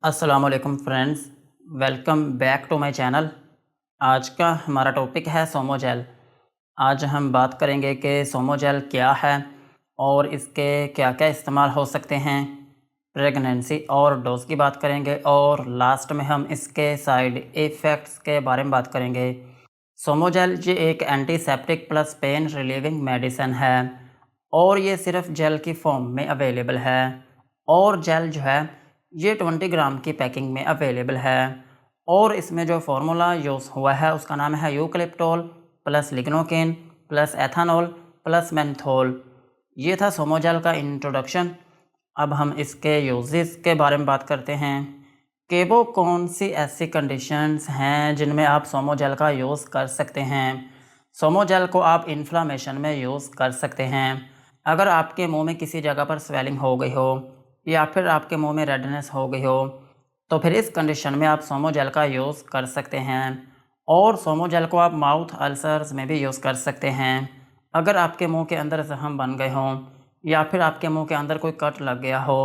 अस्सलाम वालेकुम friends, welcome back to my channel. आज का हमारा टॉपिक है सोमोजेल। आज हम बात करेंगे कि सोमोजेल क्या है और इसके क्या क्या इस्तेमाल हो सकते हैं। प्रेगनेंसी और डोज की बात करेंगे और लास्ट में हम इसके साइड इफ़ेक्ट्स के बारे में बात करेंगे। सोमोजेल ये एक antiseptic plus pain relieving medicine है और ये सिर्फ जेल की फॉर्म में अवेलेबल है। और जेल जो है ये 20 ग्राम की पैकिंग में अवेलेबल है और इसमें जो फार्मूला यूज़ हुआ है उसका नाम है eucalyptol plus lignocaine plus ethanol plus menthol. ये था सोमोजेल का इंट्रोडक्शन। अब हम इसके यूजेस के बारे में बात करते हैं कि वो कौन सी ऐसी कंडीशंस हैं जिनमें आप सोमोजेल का यूज़ कर सकते हैं। सोमोजेल को आप इन्फ्लामेशन में यूज़ कर सकते हैं। अगर आपके मुंह में किसी जगह पर स्वेलिंग हो गई हो या फिर आपके मुंह में रेडनेस हो गई हो तो फिर इस कंडीशन में आप सोमोजेल का यूज़ कर सकते हैं। और सोमोजेल को आप माउथ अल्सर्स में भी यूज़ कर सकते हैं। अगर आपके मुंह के अंदर जख्म बन गए हों या फिर आपके मुंह के अंदर कोई कट लग गया हो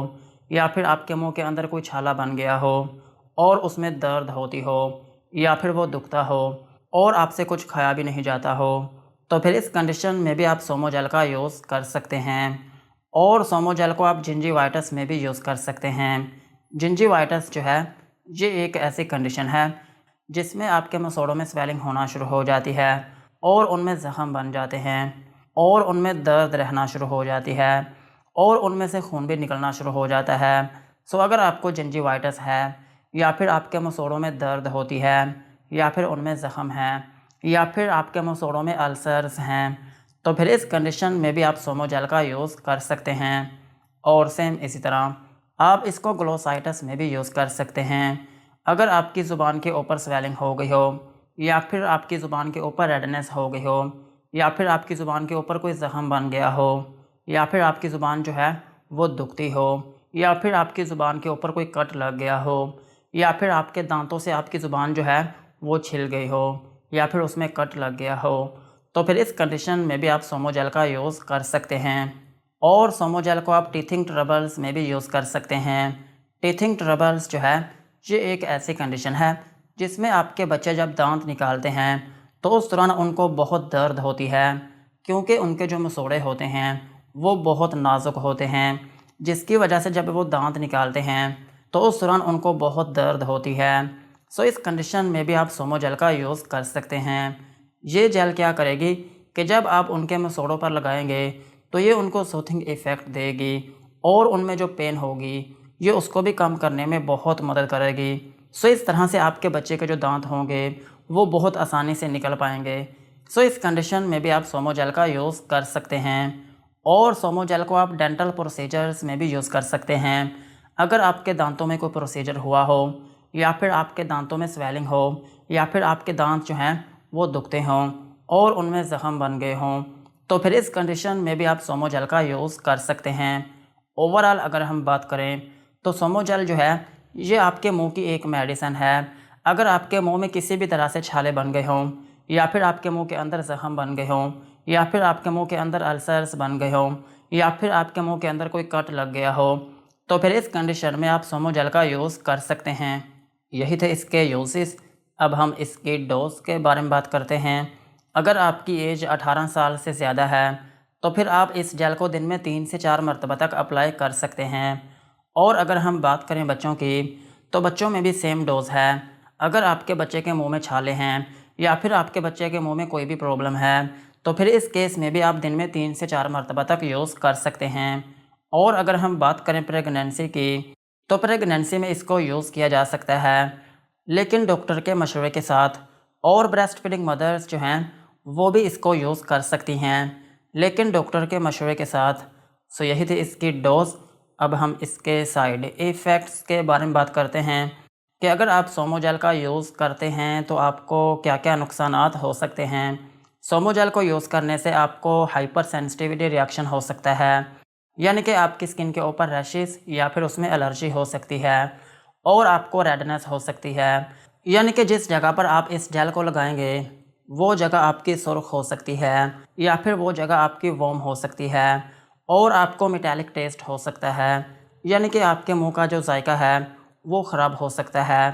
या फिर आपके मुंह के अंदर कोई छाला बन गया हो और उसमें दर्द होती हो या फिर वो दुखता हो और आपसे कुछ खाया भी नहीं जाता हो तो फिर इस कंडीशन में भी आप सोमोजेल का यूज़ कर सकते हैं। और सोमोजेल को आप जिंजीवाइटिस में भी यूज़ कर सकते हैं। जिंजीवाइटिस जो है ये एक ऐसी कंडीशन है जिसमें आपके मसोड़ों में स्वेलिंग होना शुरू हो जाती है और उनमें ज़ख्म बन जाते हैं और उनमें दर्द रहना शुरू हो जाती है और उनमें से खून भी निकलना शुरू हो जाता है। सो अगर आपको जिंजीवाइटिस है या फिर आपके मसोड़ों में दर्द होती है या फिर उनमें ज़ख्म है या फिर आपके मसोड़ों में अल्सर्स हैं तो फिर इस कंडीशन में भी आप सोमोजेल का यूज़ कर सकते हैं। और सेम इसी तरह आप इसको ग्लोसाइटिस में भी यूज़ कर सकते हैं। अगर आपकी ज़ुबान के ऊपर स्वेलिंग हो गई हो या फिर आपकी ज़ुबान के ऊपर रेडनेस हो गई हो या फिर आपकी ज़ुबान के ऊपर कोई ज़ख्म बन गया हो या फिर आपकी ज़ुबान जो है वो दुखती हो या फिर आपकी ज़ुबान के ऊपर कोई कट लग गया हो या फिर आपके दांतों से आपकी ज़ुबान जो है वो छिल गई हो या फिर उसमें कट लग गया हो तो फिर इस कंडीशन में भी आप सोमोजेल का यूज़ कर सकते हैं। और सोमोजेल को आप टीथिंग ट्रबल्स में भी यूज़ कर सकते हैं। टीथिंग ट्रबल्स जो है ये एक ऐसी कंडीशन है जिसमें आपके बच्चे जब दांत निकालते हैं तो उस दौरान उनको बहुत दर्द होती है क्योंकि उनके जो मसोड़े होते हैं वो बहुत नाजुक होते हैं जिसकी वजह से जब वो दांत निकालते हैं तो उस दौरान उनको बहुत दर्द होती है। सो इस कंडीशन में भी आप सोमोजेल का यूज़ कर सकते हैं। ये जेल क्या करेगी कि जब आप उनके मसोड़ों पर लगाएंगे तो ये उनको सूथिंग इफ़ेक्ट देगी और उनमें जो पेन होगी ये उसको भी कम करने में बहुत मदद करेगी। सो इस तरह से आपके बच्चे के जो दांत होंगे वो बहुत आसानी से निकल पाएंगे। सो इस कंडीशन में भी आप सोमोजेल का यूज़ कर सकते हैं। और सोमोजेल को आप डेंटल प्रोसीजर्स में भी यूज़ कर सकते हैं। अगर आपके दांतों में कोई प्रोसीजर हुआ हो या फिर आपके दांतों में स्वेलिंग हो या फिर आपके दांत जो हैं वो दुखते हों और उनमें ज़ख्म बन गए हों तो फिर इस कंडीशन में भी आप सोमोजेल का यूज़ कर सकते हैं। ओवरऑल अगर हम बात करें तो सोमोजेल जो है ये आपके मुंह की एक मेडिसिन है। अगर आपके मुंह में किसी भी तरह से छाले बन गए हों या फिर आपके मुंह के अंदर ज़ख्म बन गए हों या फिर आपके मुंह के अंदर अल्सर्स बन गए हों या फिर आपके मुंह के अंदर कोई कट लग गया हो तो फिर इस कंडीशन में आप सोमोजेल का यूज़ कर सकते हैं। यही थे इसके यूजेस। अब हम इसकी डोज के बारे में बात करते हैं। अगर आपकी एज 18 साल से ज़्यादा है तो फिर आप इस जेल को दिन में 3 से 4 मरतबा तक अप्लाई कर सकते हैं। और अगर हम बात करें बच्चों की तो बच्चों में भी सेम डोज़ है। अगर आपके बच्चे के मुंह में छाले हैं या फिर आपके बच्चे के मुंह में कोई भी प्रॉब्लम है तो फिर इस केस में भी आप दिन में 3 से 4 मरतबा तक यूज़ कर सकते हैं। और अगर हम बात करें प्रेगनेंसी की तो प्रेगनेंसी में इसको यूज़ किया जा सकता है लेकिन डॉक्टर के मशवरे के साथ। और ब्रेस्ट फीडिंग मदर्स जो हैं वो भी इसको यूज़ कर सकती हैं लेकिन डॉक्टर के मशवरे के साथ। सो यही थी इसकी डोज। अब हम इसके साइड इफ़ेक्ट्स के बारे में बात करते हैं कि अगर आप सोमोजेल का यूज़ करते हैं तो आपको क्या क्या नुकसानात हो सकते हैं। सोमोजेल को यूज़ करने से आपको हाइपर सेंसिटिविटी रिएक्शन हो सकता है यानी कि आपकी स्किन के ऊपर रैशेस या फिर उसमें एलर्जी हो सकती है और आपको रेडनेस हो सकती है यानी कि जिस जगह पर आप इस जेल को लगाएंगे वो जगह आपकी सुर्ख हो सकती है या फिर वो जगह आपकी वार्म हो सकती है और आपको मेटालिक टेस्ट हो सकता है यानी कि आपके मुंह का जो जायका है वो ख़राब हो सकता है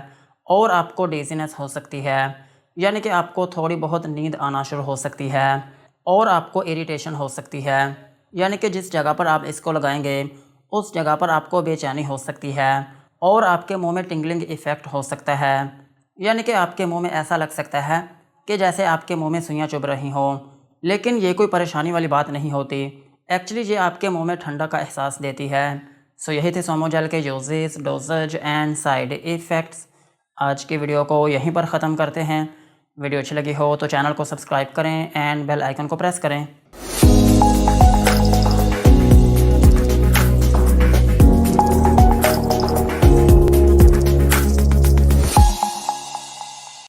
और आपको डिज़ीनेस हो सकती है, यानी कि आपको थोड़ी बहुत नींद आना शुरू हो सकती है और आपको इरिटेशन हो सकती है, यानी कि जिस जगह पर आप इसको लगाएंगे उस जगह पर आपको बेचैनी हो सकती है और आपके मुंह में टिंगलिंग इफ़ेक्ट हो सकता है, यानी कि आपके मुंह में ऐसा लग सकता है कि जैसे आपके मुंह में सुइयां चुभ रही हों। लेकिन ये कोई परेशानी वाली बात नहीं होती। एक्चुअली ये आपके मुंह में ठंडा का एहसास देती है। सो यही थे सोमोजेल के uses, doses and side effects. आज की वीडियो को यहीं पर ख़त्म करते हैं। वीडियो अच्छी लगी हो तो चैनल को सब्सक्राइब करें एंड बेल आइकन को प्रेस करें।